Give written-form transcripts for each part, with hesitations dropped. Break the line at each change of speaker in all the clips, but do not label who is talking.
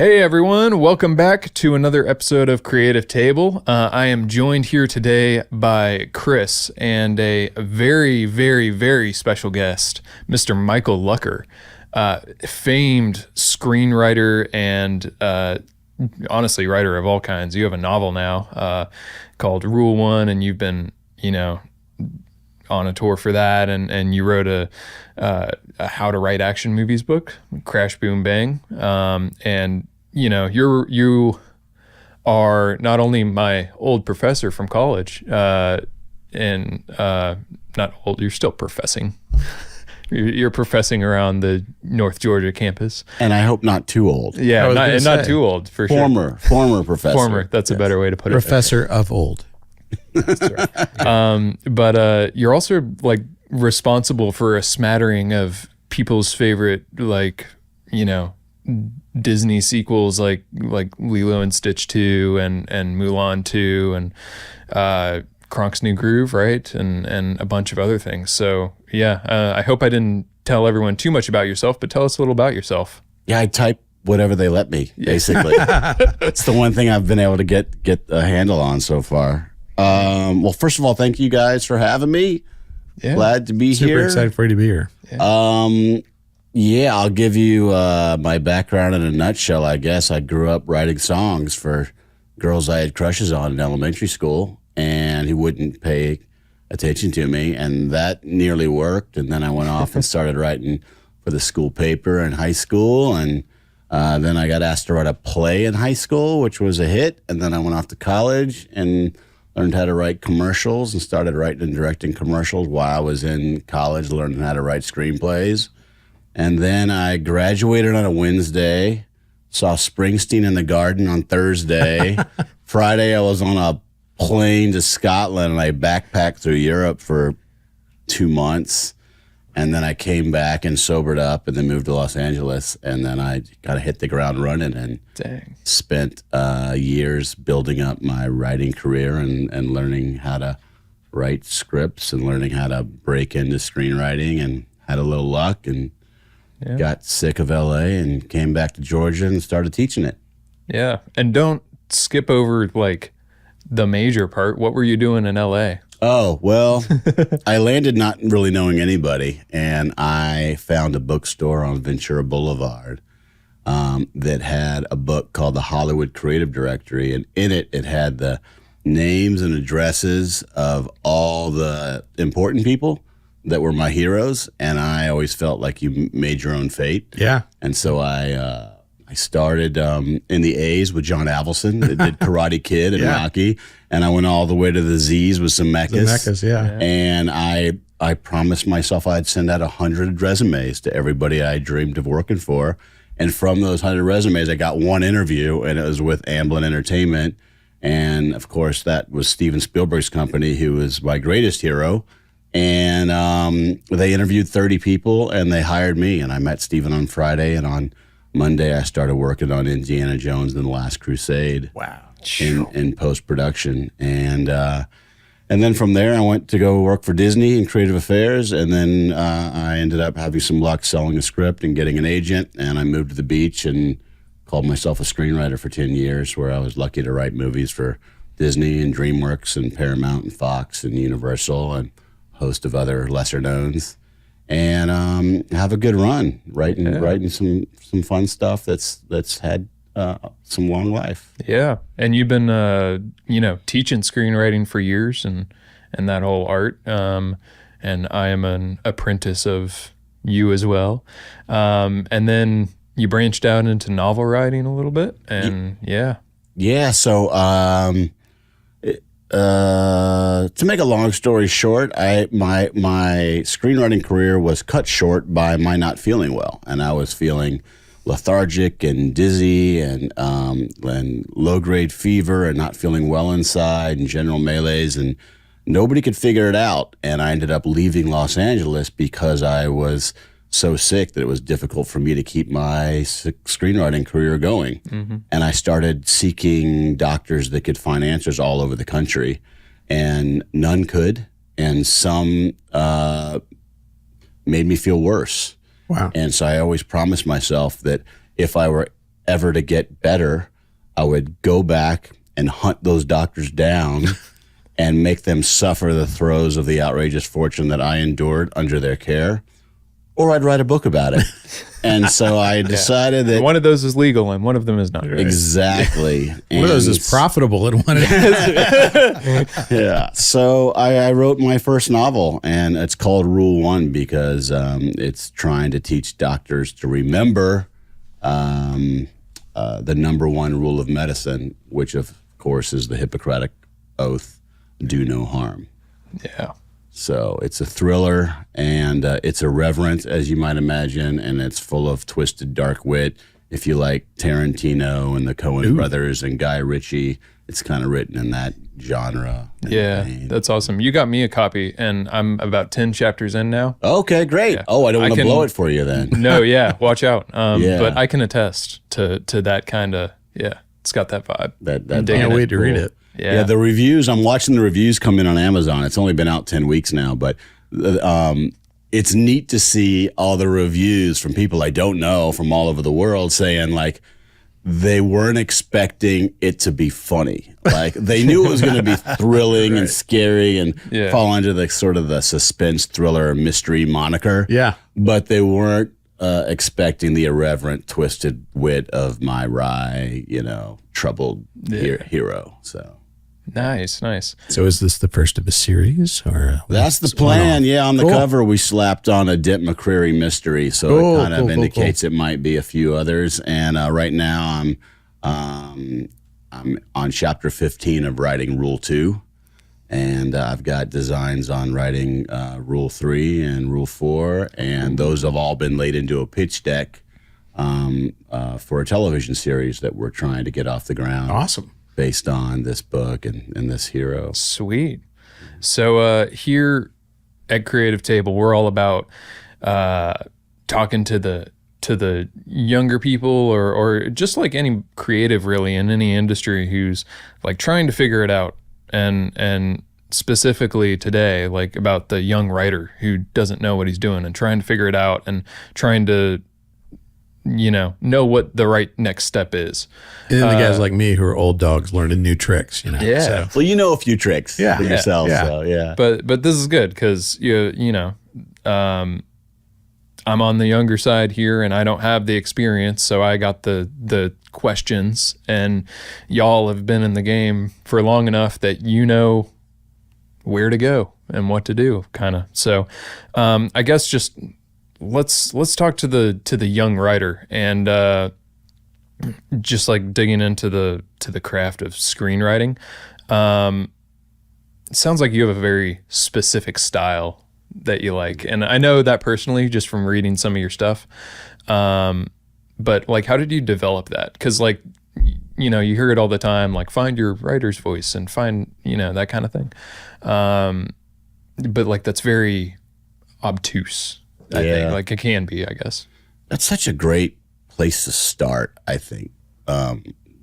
Hey everyone, welcome back to another episode of Creative Table. I am joined here today by Chris and a very, very, very special guest, Mr. Michael Lucker, famed screenwriter and honestly, writer of all kinds. You have a novel now called Rule One, and you've been, on a tour for that, and you wrote a How to Write Action Movies book, Crash Boom Bang, and you are not only my old professor from college, and not old, you're still professing. You're professing around the North Georgia campus,
and I hope not too old.
Yeah, not too old for
sure. Former professor.
That's a better way to put it.
Professor of old.
That's right. But you're also like responsible for a smattering of people's favorite, Disney sequels like Lilo and Stitch 2 and Mulan 2 and Kronk's New Groove, right? And a bunch of other things. So yeah, I hope I didn't tell everyone too much about yourself, but tell us a little about yourself.
Yeah, I type whatever they let me, basically. It's the one thing I've been able to get a handle on so far. Well, first of all, thank you guys for having me.
Yeah.
Glad to be here.
Super excited for you to be here.
Yeah, I'll give you my background in a nutshell, I guess. I grew up writing songs for girls I had crushes on in elementary school and who wouldn't pay attention to me, and that nearly worked. And then I went off and started writing for the school paper in high school, and then I got asked to write a play in high school, which was a hit, and then I went off to college and learned how to write commercials and started writing and directing commercials while I was in college, learning how to write screenplays. And then I graduated on a Wednesday, saw Springsteen in the Garden on Thursday. Friday, I was on a plane to Scotland, and I backpacked through Europe for 2 months. And then I came back and sobered up and then moved to Los Angeles. And then I kind of hit the ground running and spent years building up my writing career and learning how to write scripts and learning how to break into screenwriting, and had a little luck and got sick of LA and came back to Georgia and started teaching it.
Yeah. And don't skip over the major part. What were you doing in LA?
Oh, well, I landed not really knowing anybody, and I found a bookstore on Ventura Boulevard that had a book called the Hollywood Creative Directory, and in it had the names and addresses of all the important people that were my heroes, and I always felt like you made your own fate.
Yeah.
And so I started in the A's with John Avildsen that did Karate Kid and Rocky, and I went all the way to the Z's with Zemeckis.
Zemeckis, yeah.
And I promised myself I'd send out 100 resumes to everybody I dreamed of working for, and from those 100 resumes, I got one interview, and it was with Amblin Entertainment, and of course that was Steven Spielberg's company, who was my greatest hero. And they interviewed 30 people, and they hired me, and I met Steven on Friday, and on Monday I started working on Indiana Jones and the Last Crusade.
Wow.
In post-production. And then from there I went to go work for Disney in creative affairs, and then I ended up having some luck selling a script and getting an agent, and I moved to the beach and called myself a screenwriter for 10 years, where I was lucky to write movies for Disney and Dreamworks and Paramount and Fox and Universal and host of other lesser knowns, and have a good run writing some fun stuff that's had some long life.
Yeah, and you've been teaching screenwriting for years and that whole art, and I am an apprentice of you as well, and then you branched out into novel writing a little bit, and
so to make a long story short, my screenwriting career was cut short by my not feeling well, and I was feeling lethargic and dizzy and low grade fever and not feeling well inside and general malaise, and nobody could figure it out. And I ended up leaving Los Angeles because I was so sick that it was difficult for me to keep my screenwriting career going. Mm-hmm. And I started seeking doctors that could find answers all over the country, and none could, and some made me feel worse.
Wow.
And so I always promised myself that if I were ever to get better, I would go back and hunt those doctors down and make them suffer the throes of the outrageous fortune that I endured under their care, or I'd write a book about it. And so I decided that
one of those is legal and one of them is not.
exactly.
One of those is profitable and one is
Yeah. So I wrote my first novel, and it's called Rule 1 because it's trying to teach doctors to remember the number one rule of medicine, which of course is the Hippocratic Oath, do no harm.
Yeah.
So it's a thriller, and it's irreverent, as you might imagine, and it's full of twisted dark wit. If you like Tarantino and the Coen brothers and Guy Ritchie, it's kind of written in that genre.
Yeah, that's awesome. You got me a copy, and I'm about 10 chapters in now.
Okay, great.
Yeah.
Oh, I don't want to blow it for you then.
No, yeah, watch out.
Yeah.
But I can attest to that kind of, it's got that vibe.
That
can't wait to read it.
Yeah, the reviews, I'm watching the reviews come in on Amazon. It's only been out 10 weeks now, but it's neat to see all the reviews from people I don't know from all over the world saying, like, they weren't expecting it to be funny. Like, they knew it was going to be thrilling and scary and fall under the sort of the suspense, thriller, mystery moniker.
Yeah.
But they weren't expecting the irreverent, twisted wit of my wry, troubled hero. So
nice.
So is this the first of a series, or
that's the plan? Yeah, on the cover we slapped on a Dent McCreary mystery, so it kind of indicates it might be a few others. And right now I'm on chapter 15 of writing Rule 2, and I've got designs on writing Rule 3 and Rule 4, and those have all been laid into a pitch deck for a television series that we're trying to get off the ground.
Awesome.
Based on this book and this hero.
Sweet. So here at Creative Table, we're all about talking to the younger people or just like any creative really in any industry who's like trying to figure it out, and specifically today, like about the young writer who doesn't know what he's doing and trying to figure it out and trying to know what the right next step is.
And then the guys like me who are old dogs learning new tricks,
Yeah.
So.
Well, you know a few tricks for yourself.
Yeah.
So, yeah.
But this is good because I'm on the younger side here and I don't have the experience, so I got the questions, and y'all have been in the game for long enough that you know where to go and what to do, kind of. So I guess just let's talk to the young writer and just like digging into the craft of screenwriting. It sounds like you have a very specific style that you like, and I know that personally just from reading some of your stuff. But like, how did you develop that? Because like, you hear it all the time, like find your writer's voice and find that kind of thing. But like that's very obtuse. I think, like it can be, I guess.
That's such a great place to start, I think,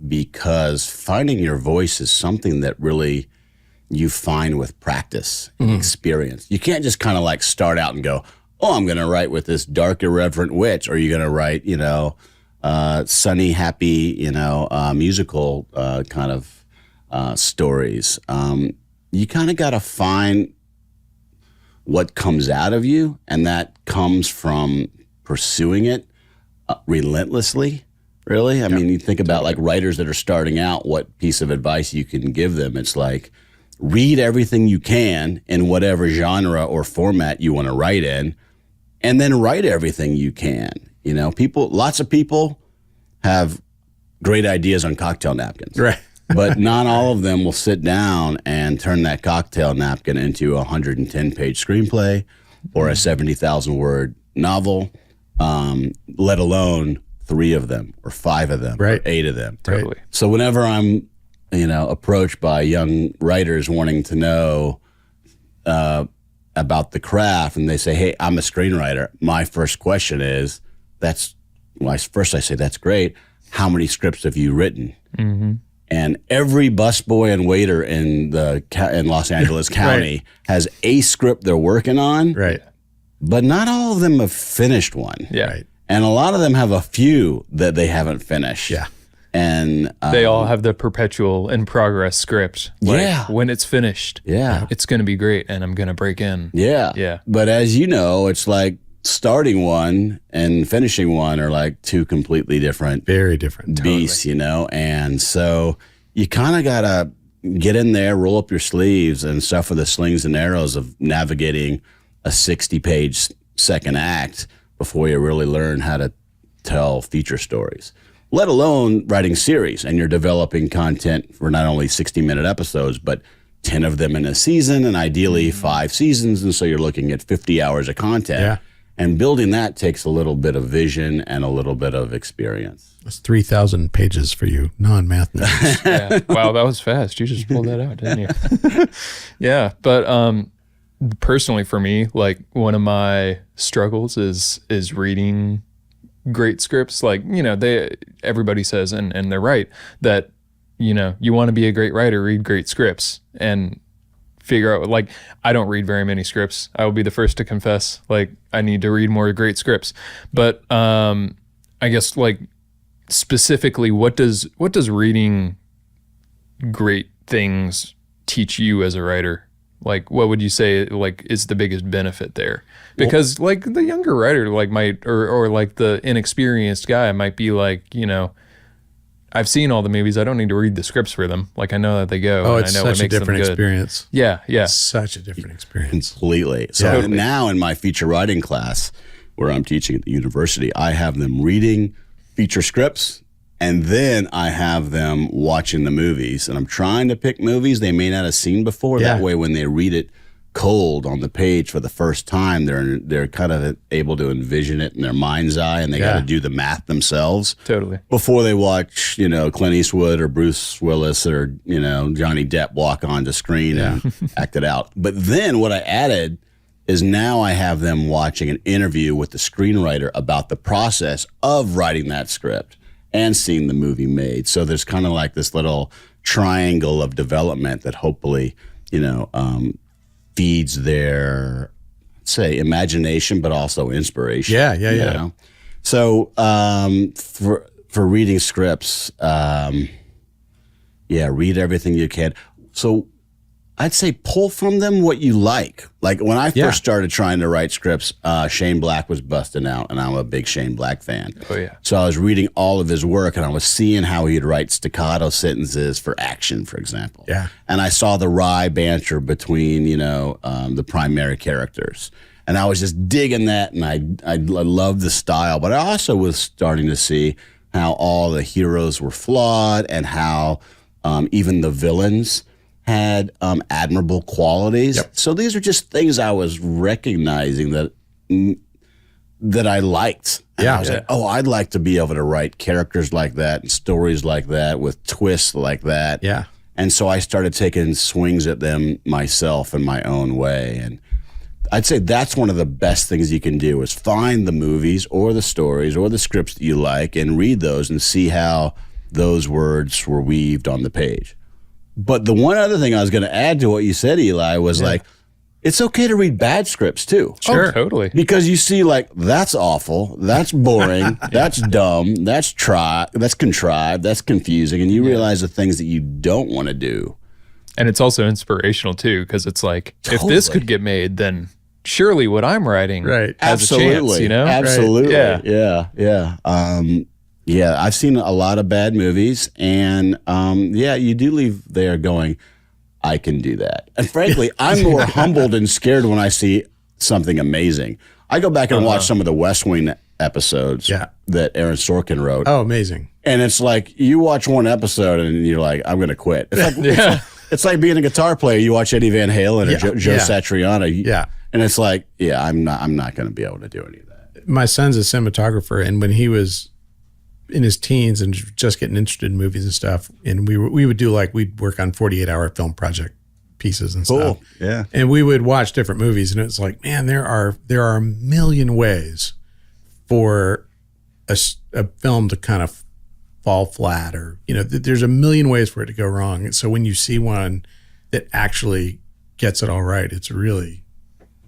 because finding your voice is something that really you find with practice and experience. You can't just kind of like start out and go, oh, I'm going to write with this dark, irreverent witch, or you're going to write, sunny, happy, musical kind of stories. You kind of got to find what comes out of you, and that comes from pursuing it relentlessly, really. I mean, you think about like writers that are starting out, what piece of advice you can give them. It's like, read everything you can in whatever genre or format you want to write in, and then write everything you can. Lots of people have great ideas on cocktail napkins.
Right.
But not all of them will sit down and turn that cocktail napkin into a 110-page screenplay or a 70,000-word novel, let alone 3 of them or 5 of them or 8 of them.
Totally.
So whenever I'm, approached by young writers wanting to know about the craft, and they say, hey, I'm a screenwriter, my first question is, first I say, that's great. How many scripts have you written? Mm-hmm. And every busboy and waiter in Los Angeles County has a script they're working on.
Right.
But not all of them have finished one.
Yeah.
Right.
And a lot of them have a few that they haven't finished.
Yeah.
And
They all have the perpetual in progress script. Like,
Yeah.
when it's finished,
yeah.
it's going to be great and I'm going to break in.
Yeah.
Yeah.
But as you know, it's like starting one and finishing one are like two completely different
Very different.
beasts, you know? And so you kind of got to get in there, roll up your sleeves and suffer the slings and arrows of navigating a 60-page second act before you really learn how to tell feature stories, let alone writing series. And you're developing content for not only 60-minute episodes, but 10 of them in a season and ideally 5 seasons. And so you're looking at 50 hours of content.
Yeah.
And building that takes a little bit of vision and a little bit of experience.
That's 3,000 pages for you non-math nerds.
Yeah. Wow, that was fast. You just pulled that out, didn't you? Yeah. But personally for me, like one of my struggles is reading great scripts. Like, you know, everybody says, and they're right, that, you know, you want to be a great writer, read great scripts and figure out, like, I don't read very many scripts. I will be the first to confess, like, I need to read more great scripts. But I guess, like, specifically, what does reading great things teach you as a writer? Like, what would you say, like, is the biggest benefit there? Because, like, the younger writer, like, might, or like the inexperienced guy might be like, you know, I've seen all the movies. I don't need to read the scripts for them. Like, I know that they go.
Oh,
and
it's
I know
such
what
a
makes them
different
good.
experience.
Yeah, yeah.
Such a different experience.
Completely. So
Yeah.
now in my feature writing class, where I'm teaching at the university, I have them reading feature scripts, and then I have them watching the movies. And I'm trying to pick movies they may not have seen before.
Yeah.
That way, when they read it cold on the page for the first time, they're kind of able to envision it in their mind's eye, and they got to do the math themselves.
Totally.
Before they watch, you know, Clint Eastwood or Bruce Willis or, you know, Johnny Depp walk onto screen and act it out. But then what I added is now I have them watching an interview with the screenwriter about the process of writing that script and seeing the movie made. So there's kind of like this little triangle of development that hopefully, you know, feeds their, say, imagination, but also inspiration.
Yeah.
you know? So for reading scripts, read everything you can. So I'd say pull from them what you like. Like when I first started trying to write scripts, Shane Black was busting out, and I'm a big Shane Black fan.
Oh, yeah.
So I was reading all of his work, and I was seeing how he'd write staccato sentences for action, for example.
Yeah.
And I saw the wry banter between, you know, the primary characters. And I was just digging that, and I loved the style. But I also was starting to see how all the heroes were flawed and how even the villains had admirable qualities.
Yep.
So these are just things I was recognizing that I liked. And I was like, oh, I'd like to be able to write characters like that and stories like that with twists like that.
Yeah.
And so I started taking swings at them myself in my own way. And I'd say that's one of the best things you can do is find the movies or the stories or the scripts that you like and read those and see how those words were weaved on the page. But the one other thing I was going to add to what you said, Eli, was like, it's okay to read bad scripts too.
Sure. Oh, totally.
Because you see, like, that's awful, that's boring, that's dumb, that's contrived, that's confusing, and you realize the things that you don't want to do.
And it's also inspirational too, because it's like, if this
Totally.
could get made, then surely what I'm writing
Right.
has a chance, you know?
Absolutely.
Right.
Yeah. I've seen a lot of bad movies, and you do leave there going, I can do that. And frankly, I'm more humbled and scared when I see something amazing. I go back and watch some of the West Wing episodes that Aaron Sorkin wrote.
Oh, amazing.
And it's like, you watch one episode and you're like, I'm going to quit. It's like, it's like being a guitar player. You watch Eddie Van Halen or Joe Satriani.
Yeah.
And it's like, I'm not going to be able to do any of that.
My son's a cinematographer, and when he was in his teens and just getting interested in movies and stuff, and we would do, like, we'd work on 48-hour film project pieces and stuff.
Yeah.
And we would watch different movies, and it's like, man, there are a million ways for a film to kind of fall flat, or, you know, there's a million ways for it to go wrong. And so when you see one that actually gets it all right, it's really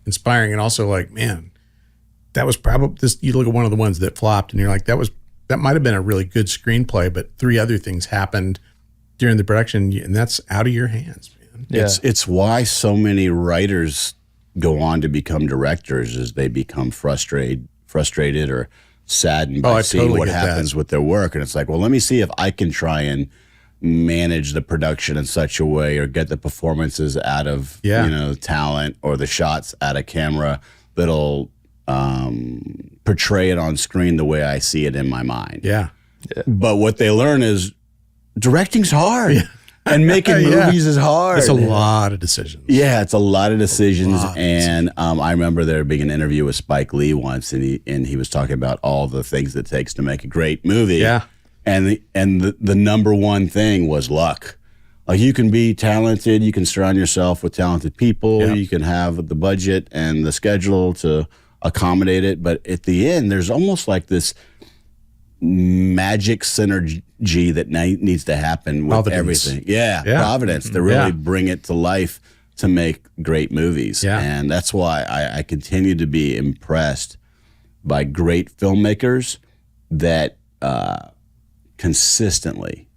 inspiring. And also, like, man, that was probably this. You look at one of the ones that flopped, and you're like, that might have been a really good screenplay, but 3 other things happened during the production, and that's out of your hands, man.
Yeah.
It's why so many writers go on to become directors, is they become frustrated or saddened by seeing
totally
what
get
happens with their work. And it's like, well, let me see if I can try and manage the production in such a way, or get the performances out of talent, or the shots out of camera that'll portray it on screen the way I see it in my mind.
Yeah.
But what they learn is directing's hard. Yeah. And making movies is hard.
It's a lot of decisions.
Yeah, it's a lot of decisions. I remember there being an interview with Spike Lee once, and he was talking about all the things it takes to make a great movie.
Yeah.
And the number one thing was luck. Like, you can be talented, you can surround yourself with talented people, you can have the budget and the schedule to accommodate it, but at the end, there's almost like this magic synergy that needs to happen with everything. Yeah, providence to really bring it to life to make great movies. Yeah. And that's why I continue to be impressed by great filmmakers that consistently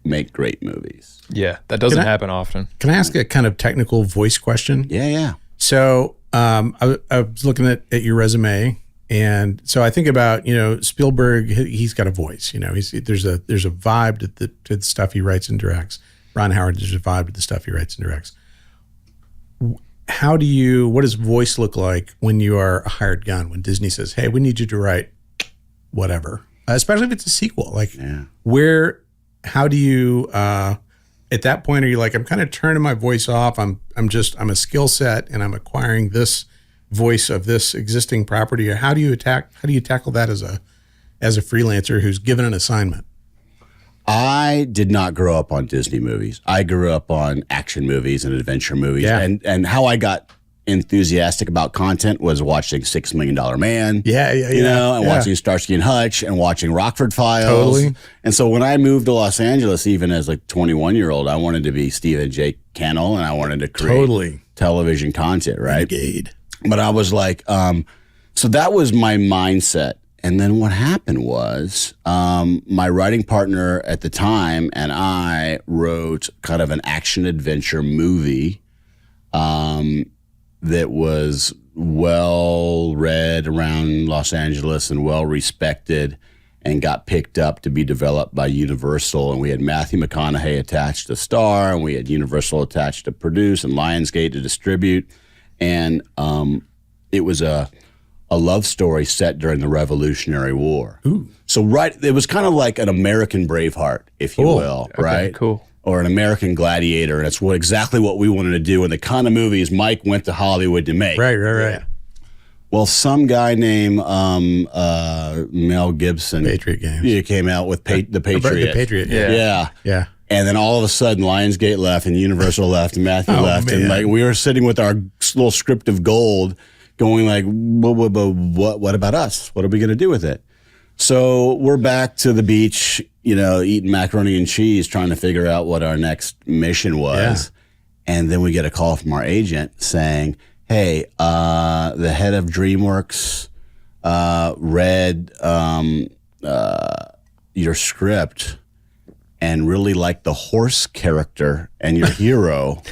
make great movies.
Yeah, that doesn't happen often.
Can I ask a kind of technical voice question?
Yeah.
So I was looking at your resume, and so I think about, Spielberg. He's got a voice. There's a vibe to the stuff he writes and directs. Ron Howard, there's a vibe to the stuff he writes and directs. What does voice look like when you are a hired gun? When Disney says, "Hey, we need you to write whatever," especially if it's a sequel. How do you? At that point, are you like, I'm kind of turning my voice off. I'm a skill set, and I'm acquiring this voice of this existing property? Or how do you tackle that as a freelancer who's given an assignment?
I did not grow up on Disney movies. I grew up on action movies and adventure movies.
Yeah.
And how I got enthusiastic about content was watching $6 Million Man. And watching Starsky and Hutch, and watching Rockford Files.
Totally.
And so when I moved to Los Angeles, even as like 21-year-old, I wanted to be Stephen J. Cannell, and I wanted to create television content, right?
Renegade.
But I was like, so that was my mindset. And then what happened was my writing partner at the time and I wrote kind of an action adventure movie that was well read around Los Angeles and well respected, and got picked up to be developed by Universal. And we had Matthew McConaughey attached to star, and we had Universal attached to produce, and Lionsgate to distribute. And it was a love story set during the Revolutionary War.
Ooh.
So it was kind of like an American Braveheart, if you will, right?
Okay, cool.
Or an American Gladiator, and it's exactly what we wanted to do, and the kind of movies Mike went to Hollywood to make.
Right.
Yeah. Well, some guy named Mel Gibson,
Patriot Games,
came out with the Patriot.
The Patriot, yeah.
And then all of a sudden, Lionsgate left, and Universal left, and Matthew left,
man.
and like we were sitting with our little script of gold, going like, what about us? What are we going to do with it? So we're back to the beach, eating macaroni and cheese, trying to figure out what our next mission was. Yeah. And then we get a call from our agent saying, hey, the head of Dreamworks read your script and really liked the horse character and your hero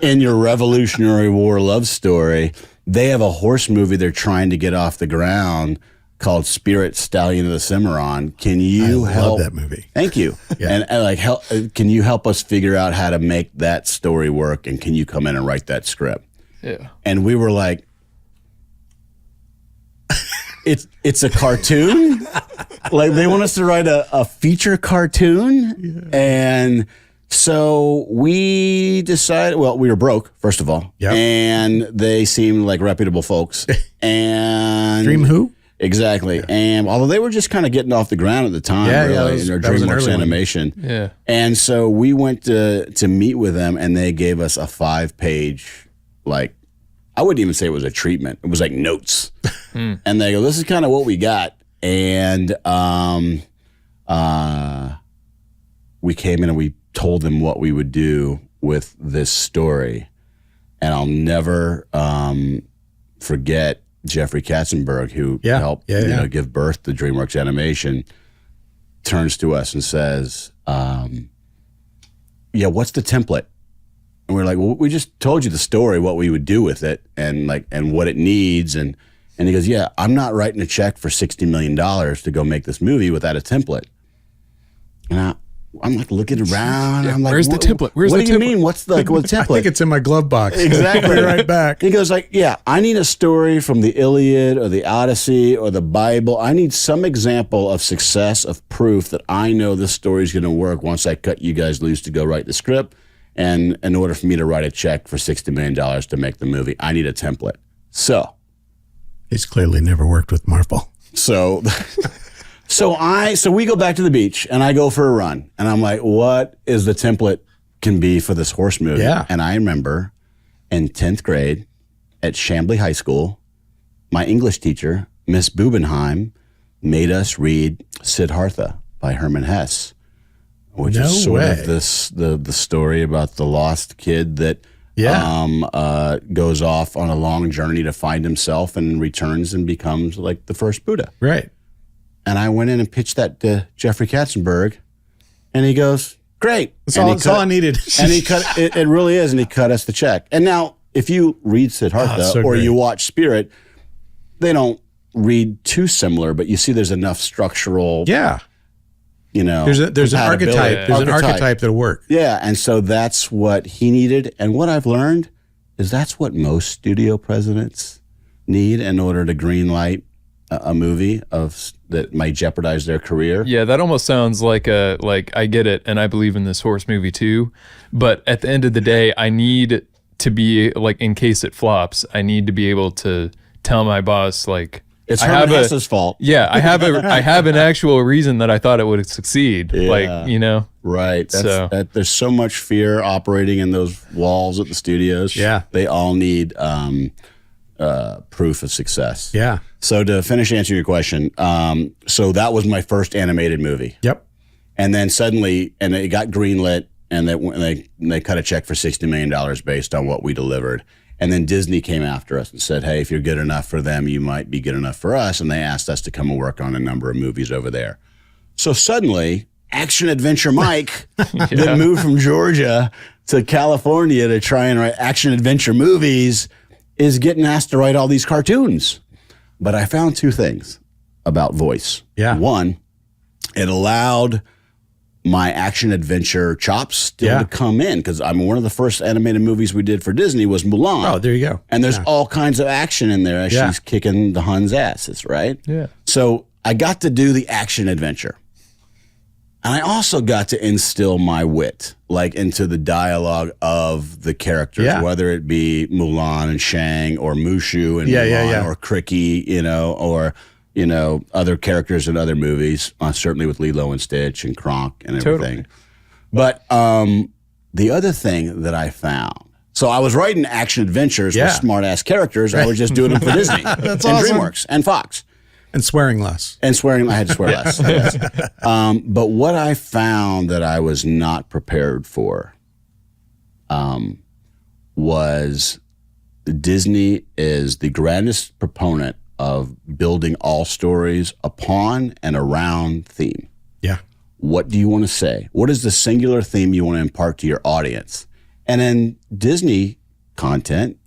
in your Revolutionary War love story. They have a horse movie they're trying to get off the ground called Spirit, Stallion of the Cimarron. Can you help?
I love that movie.
Thank you.
Yeah.
And can you help us figure out how to make that story work? And can you come in and write that script?
Yeah.
And we were like, it's a cartoon? Like, they want us to write a feature cartoon? Yeah. And so we decided, well, we were broke, first of all.
Yep.
And they seemed like reputable folks. And
Dream who?
Exactly. Yeah. And although they were just kind of getting off the ground at the time, really, in their Dreamworks animation.
Yeah.
And so we went to meet with them, and they gave us a 5-page, like, I wouldn't even say it was a treatment. It was like notes. And they go, this is kind of what we got. And we came in and we told them what we would do with this story. And I'll never forget Jeffrey Katzenberg, who helped give birth to DreamWorks Animation, turns to us and says, what's the template? And we're like, well, we just told you the story, what we would do with it, and what it needs. And he goes, yeah, I'm not writing a check for $60 million to go make this movie without a template. And I'm like looking around. I'm like,
where's the template?
What do you mean? What's the template?
I think it's in my glove box.
Exactly.
Be right back.
He goes like, yeah, I need a story from the Iliad or the Odyssey or the Bible. I need some example of success, of proof that I know this story is going to work once I cut you guys loose to go write the script. And in order for me to write a check for $60 million to make the movie, I need a template. So
he's clearly never worked with Marvel.
So we go back to the beach and I go for a run and I'm like, what is the template can be for this horse movie?
Yeah.
And I remember in 10th grade at Chambly High School, my English teacher, Miss Bubenheim, made us read Siddhartha by Hermann Hesse, which is sort of the story about the lost kid that goes off on a long journey to find himself and returns and becomes like the first Buddha.
Right.
And I went in and pitched that to Jeffrey Katzenberg, and he goes, great.
That's all I needed.
And he cut it really is, and he cut us the check. And now, if you read Siddhartha or you watch Spirit, they don't read too similar, but you see there's enough structural
there's an archetype. There's an archetype that'll work.
Yeah, and so that's what he needed. And what I've learned is that's what most studio presidents need in order to greenlight a movie that might jeopardize their career.
Yeah, that almost sounds like I get it, and I believe in this horse movie too. But at the end of the day, I need to be like, in case it flops, I need to be able to tell my boss like,
it's Hermann Hesse's fault.
Yeah, I have an actual reason that I thought it would succeed.
Yeah. Right. There's so much fear operating in those walls at the studios.
Yeah.
They all need proof of success.
Yeah.
So to finish answering your question, so that was my first animated movie.
Yep.
And then suddenly, and it got greenlit, and they cut a check for $60 million based on what we delivered. And then Disney came after us and said, hey, if you're good enough for them, you might be good enough for us. And they asked us to come and work on a number of movies over there. So suddenly, Action Adventure Mike that moved from Georgia to California to try and write action adventure movies is getting asked to write all these cartoons. But I found two things about voice.
Yeah.
One, it allowed my action adventure chops still to come in, because one of the first animated movies we did for Disney was Mulan.
Oh, there you go.
And there's all kinds of action in there as she's kicking the Hun's asses, right?
Yeah.
So I got to do the action adventure. And I also got to instill my wit, like into the dialogue of the characters, whether it be Mulan and Shang or Mushu and Mulan or Cricky, or other characters in other movies, certainly with Lilo and Stitch and Kronk and everything. Totally. But the other thing that I found, so I was writing action adventures with smart-ass characters. I was just doing them for Disney and DreamWorks and Fox.
And swearing less.
I had to swear less. Yes. But what I found that I was not prepared for was Disney is the grandest proponent of building all stories upon and around theme.
Yeah.
What do you want to say? What is the singular theme you want to impart to your audience? And in Disney content,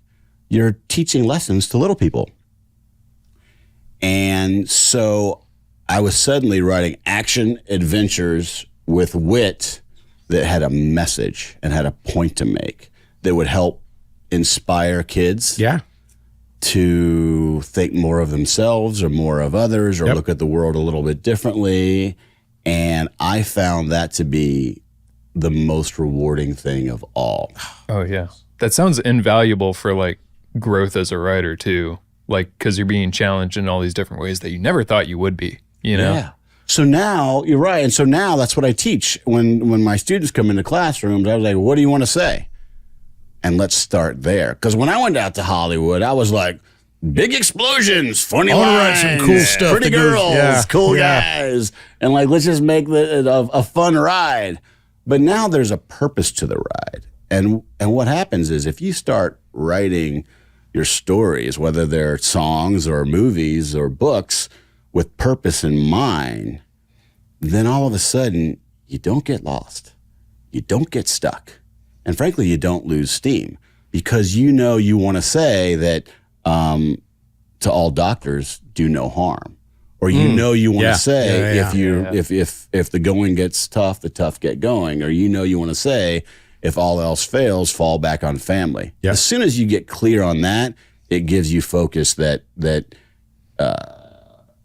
you're teaching lessons to little people. And so I was suddenly writing action adventures with wit that had a message and had a point to make that would help inspire kids to think more of themselves or more of others or look at the world a little bit differently. And I found that to be the most rewarding thing of all.
Oh, yeah. That sounds invaluable for like growth as a writer too. Like, because you're being challenged in all these different ways that you never thought you would be,
Yeah. So now, you're right. And so now that's what I teach. When my students come into classrooms, I was like, what do you want to say? And let's start there. Because when I went out to Hollywood, I was like, big explosions, funny lines,
some cool stuff,
pretty girls, cool guys. And like, let's just make it a fun ride. But now there's a purpose to the ride. And what happens is if you start writing your stories, whether they're songs or movies or books, with purpose in mind, then all of a sudden you don't get lost. You don't get stuck. And frankly, you don't lose steam, because you want to say that to all doctors, do no harm. Or you want to say if the going gets tough, the tough get going. Or you want to say if all else fails, fall back on family. Yep. As soon as you get clear on that, it gives you focus that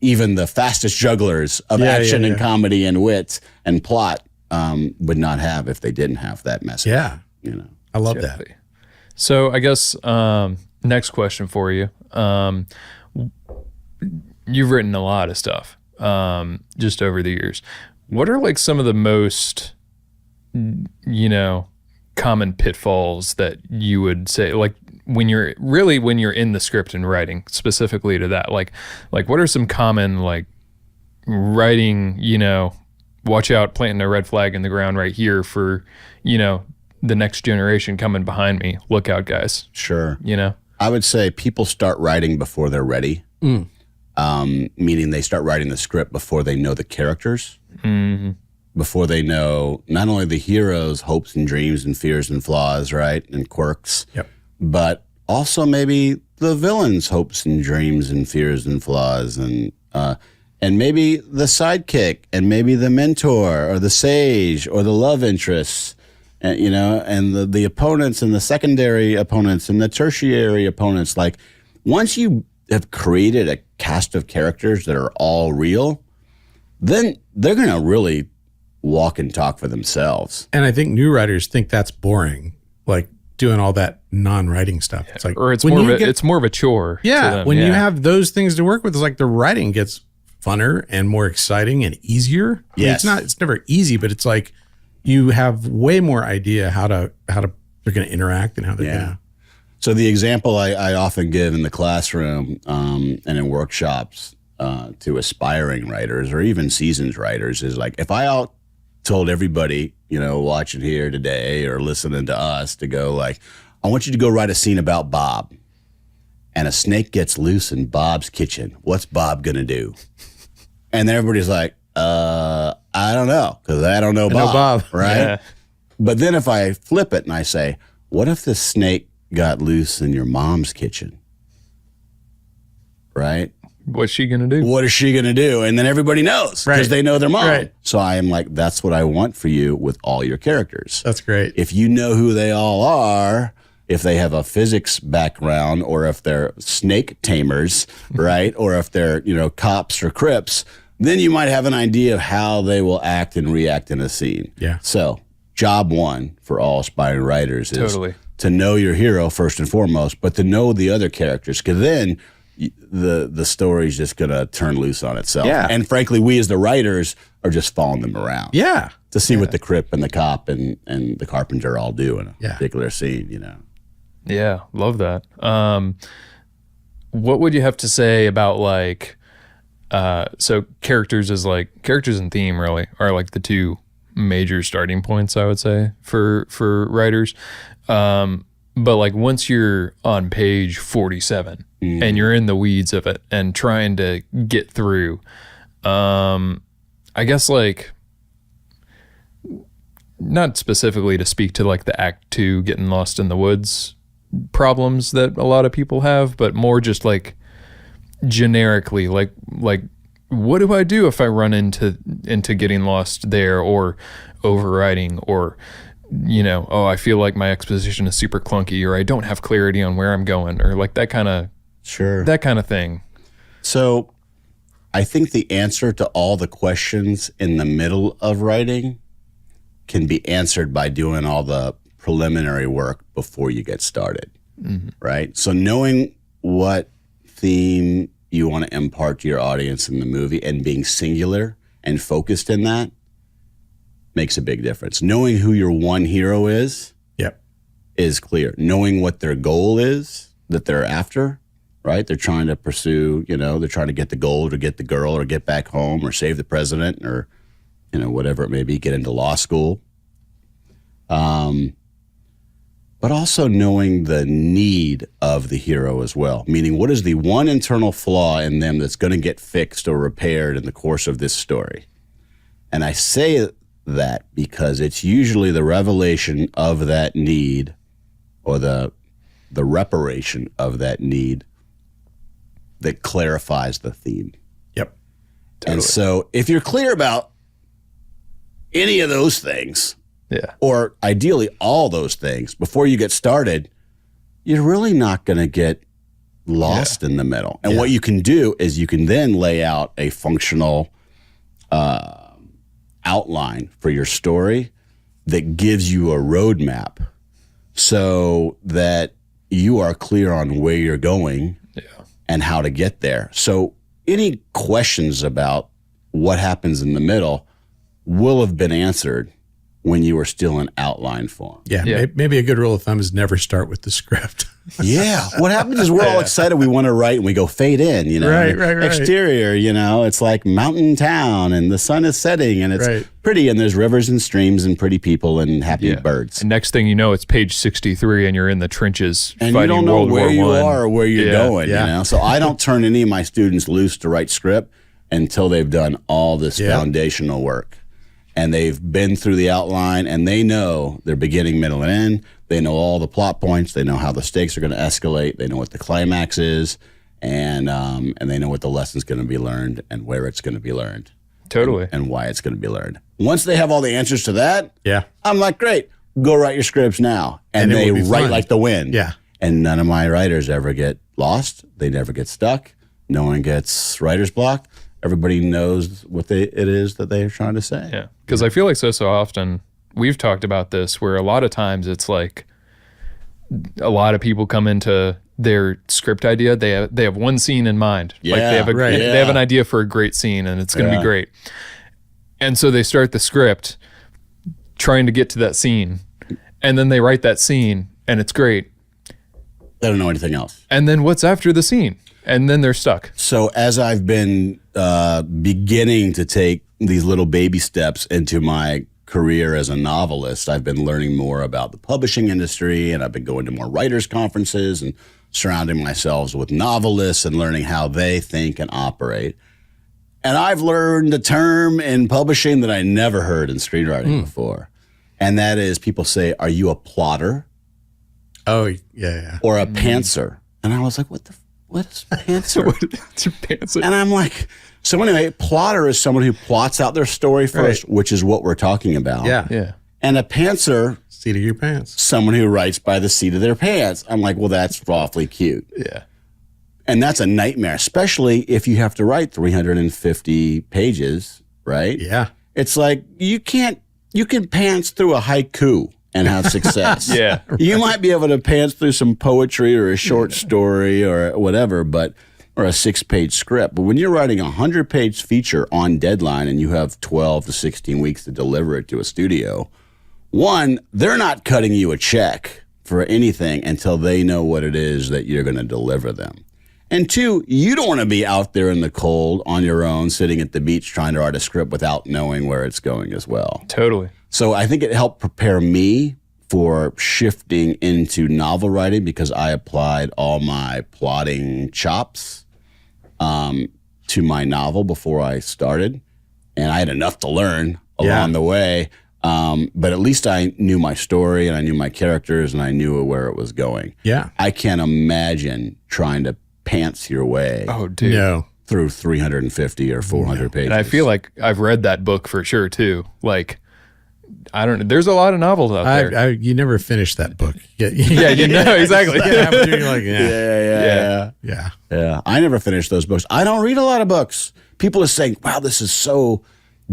even the fastest jugglers of action and comedy and wit and plot would not have if they didn't have that message.
Yeah. I love that.
So I guess next question for you. You've written a lot of stuff just over the years. What are like some of the most, common pitfalls that you would say, like when you're in the script and writing specifically to that, like what are some common like writing, watch out, planting a red flag in the ground right here for, the next generation coming behind me. Look out, guys.
Sure. I would say people start writing before they're ready. Meaning they start writing the script before they know the characters, before they know not only the heroes' hopes and dreams and fears and flaws, right, and quirks, but also maybe the villains' hopes and dreams and fears and flaws, and maybe the sidekick, and maybe the mentor or the sage or the love interests, and and the opponents and the secondary opponents and the tertiary opponents. Like once you have created a cast of characters that are all real, then they're going to really walk and talk for themselves.
And I think new writers think that's boring, like doing all that non-writing stuff. It's like,
or it's more of a chore.
Yeah.
To them.
When you have those things to work with, it's like the writing gets funner and more exciting and easier. I mean, it's never easy, but it's like you have way more idea how to they're going to interact and how they're going to.
So the example I often give in the classroom and in workshops to aspiring writers or even seasoned writers is like, if I told everybody, watching here today or listening to us to go like, I want you to go write a scene about Bob, and a snake gets loose in Bob's kitchen. What's Bob going to do? And everybody's like, I don't know, because I don't know Bob, right? Yeah. But then if I flip it and I say, what if the snake got loose in your mom's kitchen, right?
What's she going to do?
What is she going to do? And then everybody knows because they know their mom.
Right.
So I am like, that's what I want for you with all your characters.
That's great.
If you know who they all are, if they have a physics background or if they're snake tamers, right? Or if they're, cops or crips, then you might have an idea of how they will act and react in a scene.
Yeah.
So job one for all aspiring writers is to know your hero first and foremost, but to know the other characters, because then the story's just going to turn loose on itself.
Yeah.
And frankly, we as the writers are just following them around.
Yeah.
To see what the crip and the cop and the carpenter all do in a particular scene,
Yeah, love that. What would you have to say about like, so characters and theme really are like the two major starting points, I would say, for writers. But like once you're on page 47 and you're in the weeds of it and trying to get through, I guess like not specifically to speak to like the act 2 getting lost in the woods problems that a lot of people have, but more just like generically, like what do I do if I run into getting lost there or overriding or, I feel like my exposition is super clunky or I don't have clarity on where I'm going or like that kind of thing.
So I think the answer to all the questions in the middle of writing can be answered by doing all the preliminary work before you get started, right? So knowing what theme you want to impart to your audience in the movie and being singular and focused in that makes a big difference. Knowing who your one hero is clear. Knowing what their goal is that they're after, right? They're trying to pursue, they're trying to get the gold or get the girl or get back home or save the president or, whatever it may be, get into law school. But but also knowing the need of the hero as well. Meaning, what is the one internal flaw in them that's going to get fixed or repaired in the course of this story? And I say that because it's usually the revelation of that need or the reparation of that need that clarifies the theme.
Yep.
Totally.
And so if you're clear about any of those things, or ideally all those things before you get started, you're really not going to get lost in the middle. And what you can do is you can then lay out a functional outline for your story that gives you a roadmap so that you are clear on where you're going and how to get there. So any questions about what happens in the middle will have been answered when you were still in outline form.
Yeah. Maybe a good rule of thumb is never start with the script.
Yeah. What happens is we're all excited. We want to write and we go fade in, you know.
Right.
Exterior, you know, it's like mountain town and the sun is setting and it's pretty and there's rivers and streams and pretty people and happy birds.
And next thing you know, it's page 63 and you're in the trenches
and
fighting
you don't know
World
where
War
you
I.
are or where you're going, you know. So I don't turn any of my students loose to write script until they've done all this foundational work. And they've been through the outline and they know their beginning, middle, and end. They know all the plot points. They know how the stakes are going to escalate. They know what the climax is. And they know what the lesson's going to be learned and where it's going to be learned.
Totally.
And why it's going to be learned. Once they have all the answers to that, I'm like, great, go write your scripts now. And they write like the wind.
Yeah.
And none of my writers ever get lost. They never get stuck. No one gets writer's block. Everybody knows what it is that they're trying to say.
Yeah, because I feel like so often we've talked about this where a lot of times it's like a lot of people come into their script idea. They have one scene in mind. Like they have an idea for a great scene and it's going to be great. And so they start the script trying to get to that scene and then they write that scene and it's great.
They don't know anything else.
And then what's after the scene? And then they're stuck.
So as I've been beginning to take these little baby steps into my career as a novelist, I've been learning more about the publishing industry and I've been going to more writers' conferences and surrounding myself with novelists and learning how they think and operate. And I've learned a term in publishing that I never heard in screenwriting before. And that is people say, are you a plotter?
Oh, yeah.
Or a pantser? And I was like, what is pantser?
What's a pantser?
And I'm like, so anyway, plotter is someone who plots out their story first, which is what we're talking about.
Yeah.
And a pantser,
seat of your pants.
Someone who writes by the seat of their pants. I'm like, well, that's awfully cute.
Yeah.
And that's a nightmare, especially if you have to write 350 pages, right?
Yeah.
It's like you can pants through a haiku and have success.
Yeah.
You might be able to pants through some poetry or a short story or whatever, or a 6-page script. But when you're writing a 100-page feature on deadline and you have 12 to 16 weeks to deliver it to a studio, one, they're not cutting you a check for anything until they know what it is that you're going to deliver them. And two, you don't want to be out there in the cold on your own, sitting at the beach trying to write a script without knowing where it's going as well.
Totally.
So I think it helped prepare me for shifting into novel writing because I applied all my plotting chops to my novel before I started. And I had enough to learn along the way. But at least I knew my story and I knew my characters and I knew where it was going.
Yeah.
I can't imagine trying to pants your way through 350 or 400 pages.
And I feel like I've read that book for sure too. Like, I don't know. There's a lot of novels out there.
You never finished that book.
Yeah, you know, exactly.
You're like,
Yeah. I never finished those books. I don't read a lot of books. People are saying, wow, this is so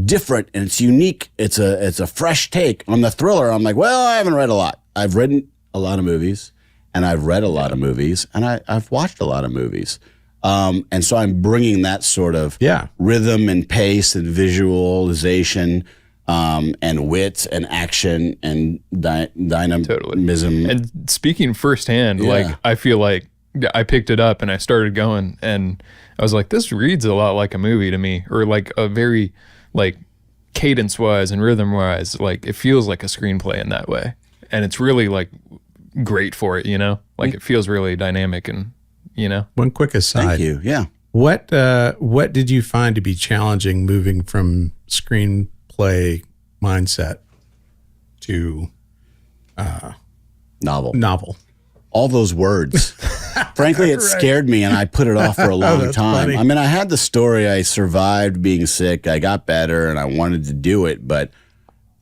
different and it's unique. It's a fresh take on the thriller. I'm like, well, I haven't read a lot. I've written a lot of movies and I've read a lot of movies and I've watched a lot of movies. And so I'm bringing that sort of rhythm and pace and visualization and wit and action and dynamism.
And speaking firsthand, like I feel like I picked it up and I started going and I was like, this reads a lot like a movie to me, or like a very like cadence wise and rhythm wise, like it feels like a screenplay in that way. And it's really like great for it, like it feels really dynamic and,
One quick aside.
Thank you. Yeah.
What did you find to be challenging moving from screenplay mindset to novel?
All those words. Frankly, it scared me, and I put it off for a long time.
Funny.
I mean, I had the story. I survived being sick. I got better, and I wanted to do it.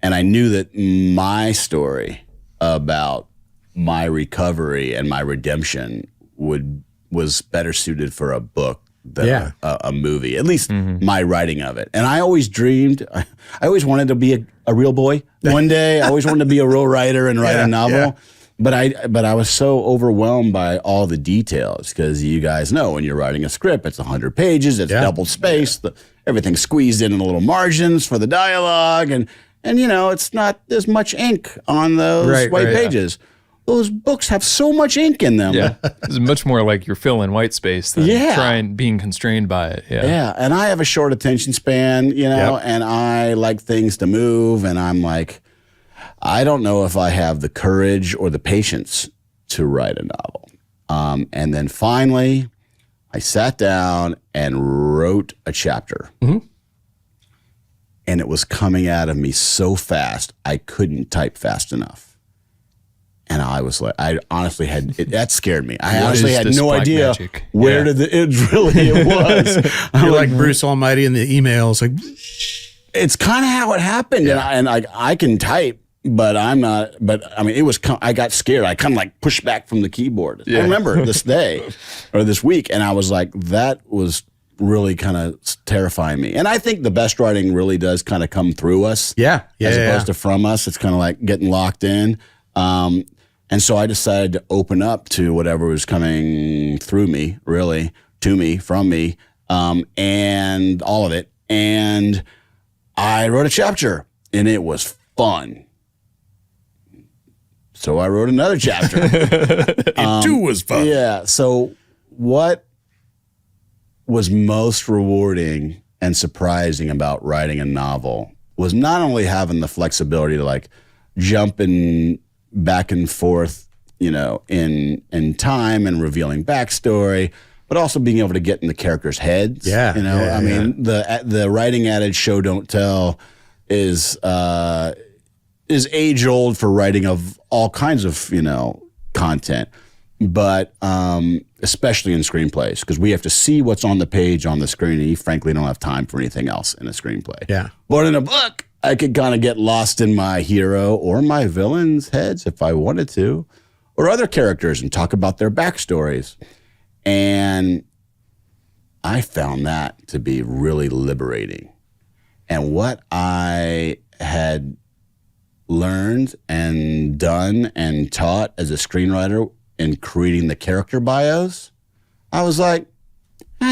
And I knew that my story about my recovery and my redemption was better suited for a book than a movie, at least my writing of it. And I always dreamed, I always wanted to be a real boy one day. I always wanted to be a real writer and write a novel. Yeah. But I was so overwhelmed by all the details, because you guys know when you're writing a script, it's 100 pages, it's double spaced, everything's squeezed in the little margins for the dialogue, and it's not as much ink on those white pages. Yeah. Those books have so much ink in them.
Yeah, it's much more like you're filling white space than being constrained by it.
Yeah, and I have a short attention span, and I like things to move, and I'm like, I don't know if I have the courage or the patience to write a novel. And then finally, I sat down and wrote a chapter. Mm-hmm. And it was coming out of me so fast, I couldn't type fast enough. And I was like, I honestly that scared me. I honestly had no idea where it was.
You're like Bruce Almighty in the emails. Like,
it's kind of how it happened. Yeah. And I can type, but I'm not, but I mean, I got scared. I kind of like pushed back from the keyboard. Yeah. I remember this day or this week. And I was like, that was really kind of terrifying me. And I think the best writing really does kind of come through us.
Yeah.
As opposed to from us. It's kind of like getting locked in. And so I decided to open up to whatever was coming through me, really, to me, from me, and all of it. And I wrote a chapter, and it was fun. So I wrote another chapter.
It too was fun.
Yeah. So what was most rewarding and surprising about writing a novel was not only having the flexibility to like jump in back and forth, in time and revealing backstory, but also being able to get in the characters' heads.
Yeah.
I mean, the writing adage "show don't tell" is age old for writing of all kinds of content, but especially in screenplays, because we have to see what's on the page on the screen, and you frankly don't have time for anything else in a screenplay.
Yeah.
But in a book, I could kind of get lost in my hero or my villain's heads if I wanted to, or other characters, and talk about their backstories. And I found that to be really liberating. And what I had learned and done and taught as a screenwriter in creating the character bios, I was like,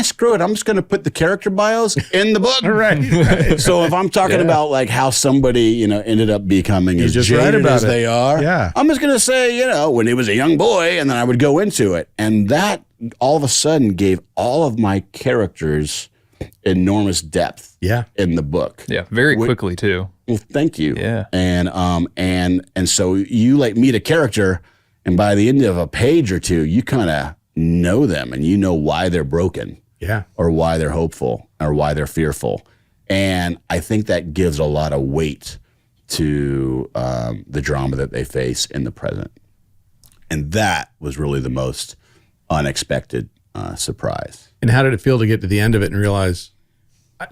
screw it. I'm just going to put the character bios in the book.
Right.
So if I'm talking about like how somebody, ended up becoming as jaded as they are, I'm just going to say, when he was a young boy, and then I would go into it. And that all of a sudden gave all of my characters enormous depth in the book.
Yeah, very quickly too.
Well, thank you.
Yeah.
And so you like meet a character, and by the end of a page or two, you kind of know them, and you know why they're broken.
Yeah.
Or why they're hopeful, or why they're fearful. And I think that gives a lot of weight to the drama that they face in the present. And that was really the most unexpected surprise.
And how did it feel to get to the end of it and realize,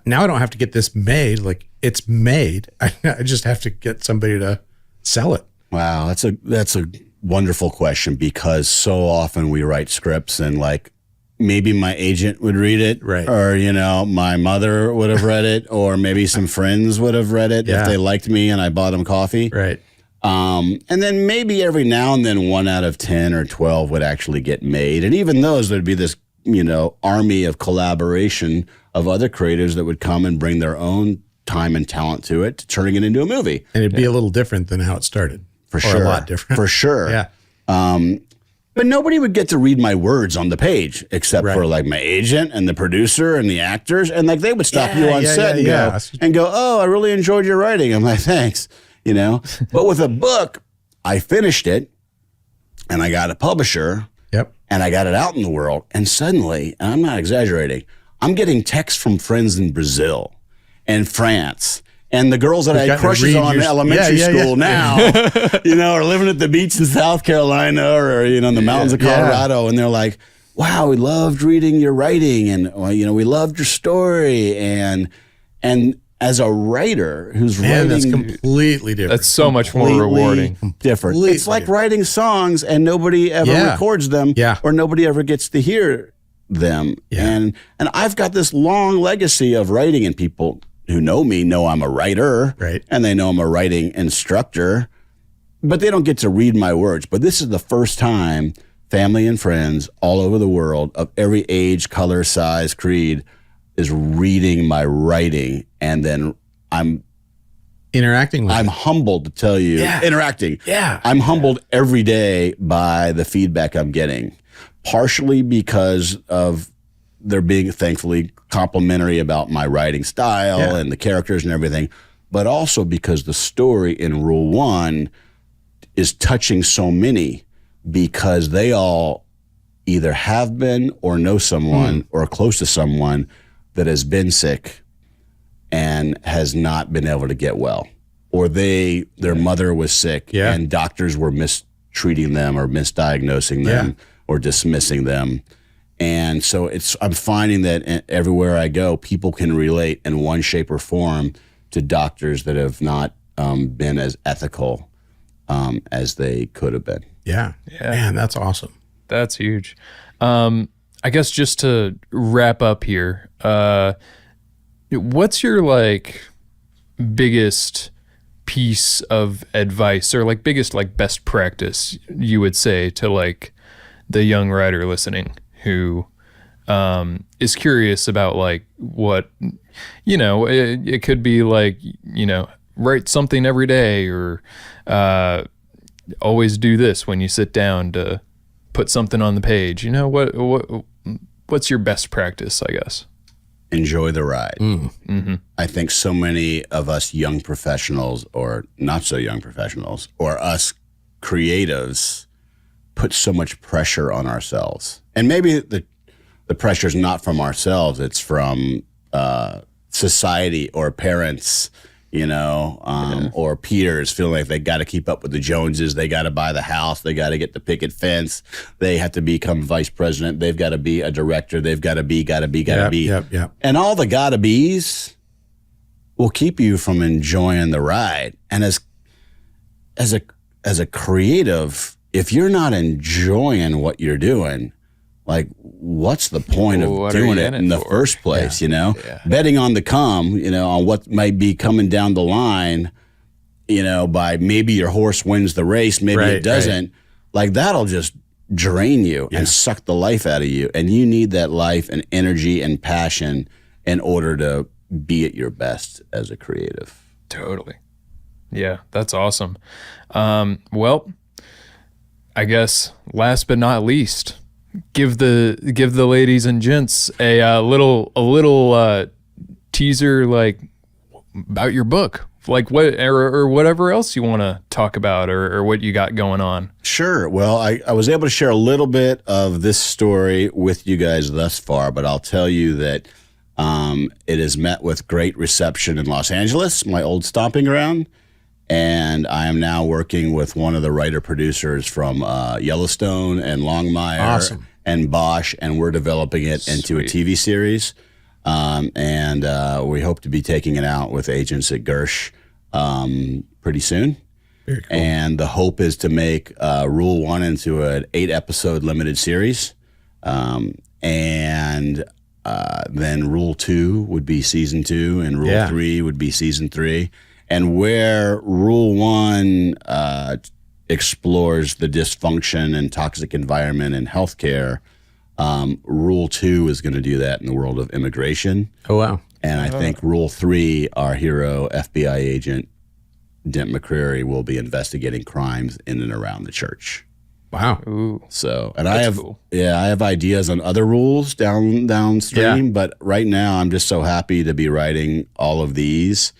now I don't have to get this made, like it's made. I just have to get somebody to sell it.
Wow, that's a wonderful question, because so often we write scripts and like maybe my agent would read it,
right?
Or my mother would have read it, or maybe some friends would have read it if they liked me and I bought them coffee,
right?
And then maybe every now and then 1 out of 10 or 12 would actually get made, and even those there'd be this army of collaboration of other creatives that would come and bring their own time and talent to it, turning it into a movie,
and it'd be a little different than how it started.
For sure.
Or a lot different.
For sure.
Yeah.
But nobody would get to read my words on the page except for like my agent and the producer and the actors. And like they would stop you on set and go, oh, I really enjoyed your writing. I'm like, thanks. But with a book, I finished it and I got a publisher.
Yep.
And I got it out in the world. And suddenly, and I'm not exaggerating, I'm getting texts from friends in Brazil and France. And the girls that I had crushes on in elementary school now, are living at the beach in South Carolina or, in the mountains of Colorado. And they're like, wow, we loved reading your writing. And, we loved your story. And as a writer who's writing,
that's completely different.
That's so much more rewarding.
Different. It's like writing songs and nobody ever records them, or nobody ever gets to hear them. And I've got this long legacy of writing, and people who know me know I'm a writer,
right?
And they know I'm a writing instructor, but they don't get to read my words. But this is the first time family and friends all over the world of every age, color, size, creed is reading my writing, and then I'm
interacting with
I'm humbled to tell you, interacting.
Yeah.
I'm humbled every day by the feedback I'm getting, partially because of they're being thankfully complimentary about my writing style and the characters and everything, but also because the story in Rule 1 is touching so many because they all either have been or know someone or are close to someone that has been sick and has not been able to get well, or their mother was sick and doctors were mistreating them or misdiagnosing them or dismissing them. And so I'm finding that everywhere I go, people can relate in one shape or form to doctors that have not been as ethical as they could have been.
Yeah. Man, that's awesome.
That's huge. I guess just to wrap up here, what's your biggest piece of advice or biggest best practice you would say to the young writer listening who is curious about what it could be write something every day or always do this when you sit down to put something on the page. What's your best practice, I guess?
Enjoy the ride.
Mm-hmm.
I think so many of us young professionals or not so young professionals or us creatives put so much pressure on ourselves. And maybe the pressure is not from ourselves. It's from society or parents, or peers feeling like they got to keep up with the Joneses. They got to buy the house. They got to get the picket fence. They have to become vice president. They've got to be a director. They've got to be.
Yep.
And all the gotta be's will keep you from enjoying the ride. And as a creative, if you're not enjoying what you're doing, what's the point of doing it in the first place, Betting on the come, on what might be coming down the line, by maybe your horse wins the race, maybe it doesn't. That'll just drain you and suck the life out of you. And you need that life and energy and passion in order to be at your best as a creative.
Totally. Yeah, that's awesome. Well, I guess last but not least, give the ladies and gents a little teaser about your book, what or whatever else you want to talk about or what you got going on.
Sure. Well, I was able to share a little bit of this story with you guys thus far, but I'll tell you that it has met with great reception in Los Angeles, my old stomping ground. And I am now working with one of the writer-producers from Yellowstone and Longmire and Bosch, and we're developing it into a TV series. And we hope to be taking it out with agents at Gersh pretty soon.
Very cool.
And the hope is to make Rule 1 into an 8-episode limited series. And then Rule 2 would be season 2, and Rule 3 would be season 3. And where Rule 1 explores the dysfunction and toxic environment in healthcare, Rule 2 is going to do that in the world of immigration.
Oh, wow.
And I think Rule 3, our hero, FBI agent, Dent McCreary, will be investigating crimes in and around the church.
Wow.
Ooh.
So, and I have ideas on other rules downstream, but right now I'm just so happy to be writing all of these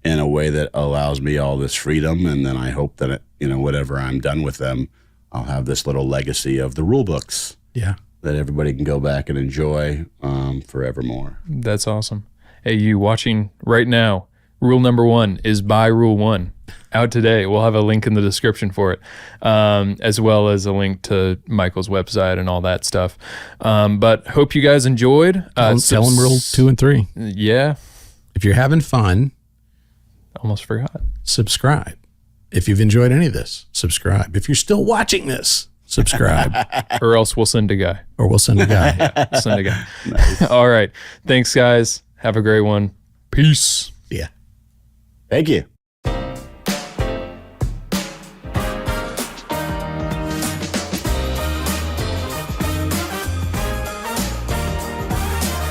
in a way that allows me all this freedom. And then I hope that, whatever I'm done with them, I'll have this little legacy of the rule books
Yeah.
that everybody can go back and enjoy forevermore.
That's awesome. Hey, you watching right now, rule number 1 is buy rule 1. Out today. We'll have a link in the description for it, as well as a link to Michael's website and all that stuff. But hope you guys enjoyed.
Tell them rule 2 and 3.
Yeah,
If you're having fun,
almost forgot.
subscribe. If you've enjoyed any of this, subscribe. If you're still watching this, subscribe.
Or else we'll send a guy.
Or we'll send a guy.
Send a guy. All right. Thanks, guys. Have a great one. Peace.
Yeah.
Thank you.